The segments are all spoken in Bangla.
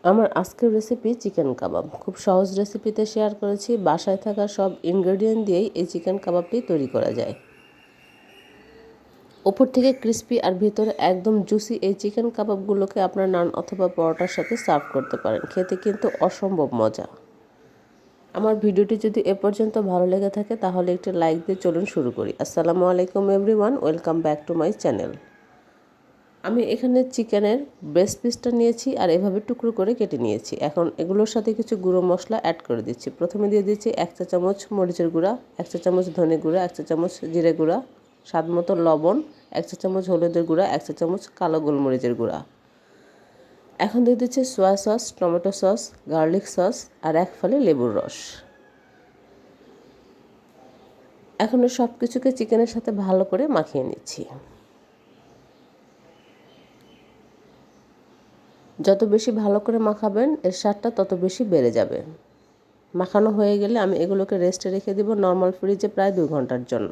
আমার আজকের রেসিপি চিকেন কাবাব। খুব সহজ রেসিপিতে শেয়ার করেছি। বাসায় থাকা সব ইনগ্রেডিয়েন্ট দিয়েই এই চিকেন কাবাবটি তৈরি করা যায়। ওপর থেকে ক্রিস্পি আর ভিতরে একদম জুসি এই চিকেন কাবাবগুলোকে আপনার নান অথবা পরোটার সাথে সার্ভ করতে পারেন। খেতে কিন্তু অসম্ভব মজা। আমার ভিডিওটি যদি এ পর্যন্ত ভালো লেগে থাকে তাহলে একটি লাইক দিয়ে চলুন শুরু করি। আসসালামু আলাইকুম everyone, welcome back to my channel. আমি এখানে চিকেনের ব্রেস্ট পিসটা নিয়েছি আর এভাবে টুকরো করে কেটে নিয়েছি। এখন এগুলোর সাথে কিছু গুঁড়ো মশলা অ্যাড করে দিচ্ছি। প্রথমে দিয়ে দিচ্ছি 1 চা চামচ মরিচের গুঁড়া, 1 চা চামচ ধনে গুঁড়া, 1 চা চামচ জিরে গুঁড়া, স্বাদ মতো লবণ, 1 চা চামচ হলুদের গুঁড়া, 1 চা চামচ কালো গোলমরিচের গুঁড়া। এখন দিয়ে দিচ্ছি soya sauce, tomato sauce, garlic sauce আর 1 ফালি লেবুর রস। এখন সব কিছুকে চিকেনের সাথে ভালো করে মাখিয়ে নিচ্ছি। যত বেশি ভালো করে মাখাবেন এর স্বাদটা তত বেশি বেড়ে যাবে। মাখানো হয়ে গেলে আমি এগুলোকে রেস্টে রেখে দেব নর্মাল ফ্রিজে প্রায় 2 ঘন্টার জন্য।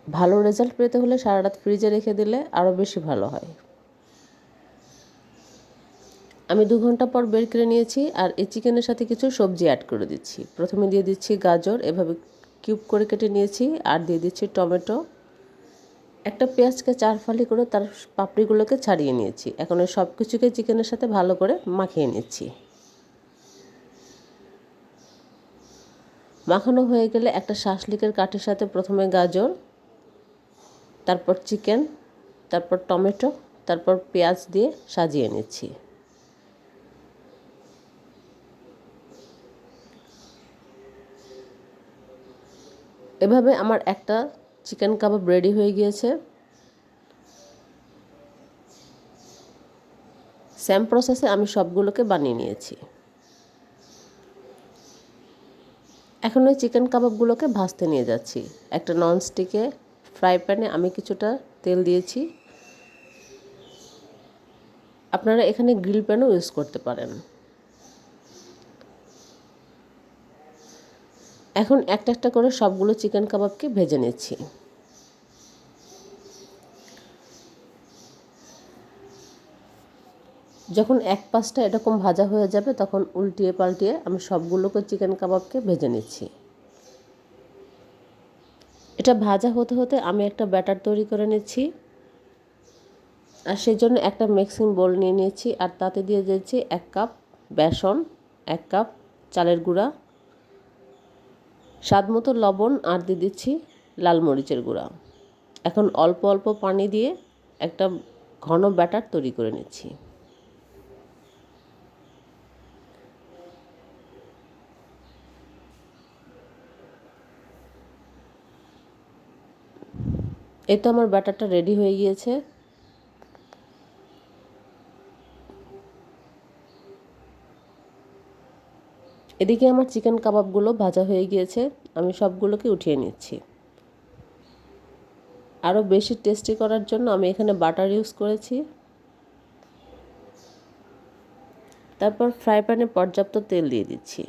ভালো রেজাল্ট পেতে হলে সারা রাত ফ্রিজে রেখে দিলে আরও বেশি ভালো হয়। আমি 2 ঘন্টা পর বের করে নিয়েছি আর এই চিকেনের সাথে কিছু সবজি অ্যাড করে দিচ্ছি। প্রথমে দিয়ে দিচ্ছি গাজর, এভাবে কিউব করে কেটে নিয়েছি, আর দিয়ে দিচ্ছি টমেটো। একটা পেঁয়াজকে 4 ফালি করে তার পাপড়িগুলোকে ছাড়িয়ে নিয়েছি। এখন এই সব কিছুকে চিকেনের সাথে ভালো করে মাখিয়ে নিচ্ছি। মাখানো হয়ে গেলে একটা শাসলিকের কাঠির সাথে প্রথমে গাজর, তারপর চিকেন, তারপর টমেটো, তারপর পেঁয়াজ দিয়ে সাজিয়ে নিচ্ছি। এভাবে আমার একটা চিকেন কাবাব রেডি হয়ে গিয়েছে। সেম প্রসেসে আমি সবগুলোকে বানিয়ে নিয়েছি। এখন ওই চিকেন কাবাবগুলোকে ভাজতে নিয়ে যাচ্ছি। একটা ননস্টিকে ফ্রাই প্যানে আমি কিছুটা তেল দিয়েছি। আপনারা এখানে গ্রিল প্যানও ইউজ করতে পারেন। এখন একটা একটা করে সবগুলো চিকেন কাবাবকে ভেজে নিচ্ছি। যখন এক পাশটা এরকম ভাজা হয়ে যাবে তখন উল্টিয়ে পাল্টিয়ে আমি সবগুলোকে চিকেন কাবাবকে ভেজে নিচ্ছি। এটা ভাজা হতে হতে আমি একটা ব্যাটার তৈরি করে নিচ্ছি। আর সেই জন্য একটা মিক্সিং বোল নিয়ে নিয়েছি আর তাতে দিয়ে দিয়েছি 1 কাপ বেসন, 1 কাপ চালের গুঁড়া, স্বাদ মতো লবণ আর দিয়ে দিচ্ছি লাল মরিচের গুঁড়া। এখন অল্প অল্প পানি দিয়ে একটা ঘন ব্যাটার তৈরি করে নিচ্ছি। এই তো আমার ব্যাটারটা রেডি হয়ে গিয়েছে। এদিকে আমার চিকেন কাবাবগুলো ভাজা হয়ে গিয়েছে, আমি সবগুলোকে উঠিয়ে নিচ্ছি। আরও বেশি টেস্টি করার জন্য আমি এখানে বাটার ইউজ করেছি। তারপর ফ্রাই প্যানে পর্যাপ্ত তেল দিয়ে দিচ্ছি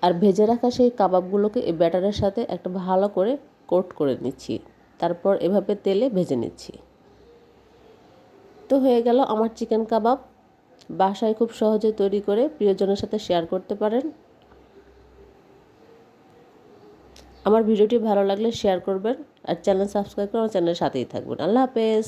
আর ভেজে রাখা সেই কাবাবগুলোকে এই ব্যাটারের সাথে একটা ভালো করে কোট করে নিচ্ছি। তারপর এভাবে তেলে ভেজে নিচ্ছি। তো হয়ে গেল আমার চিকেন কাবাব। বাসায় খুব সহজে তৈরি করে প্রিয়জনের সাথে শেয়ার করতে পারেন। আমার ভিডিওটি ভালো লাগলে শেয়ার করবেন আর চ্যানেল সাবস্ক্রাইব করে আমার চ্যানেলের সাথেই থাকবেন। আল্লাহ হাফেজ।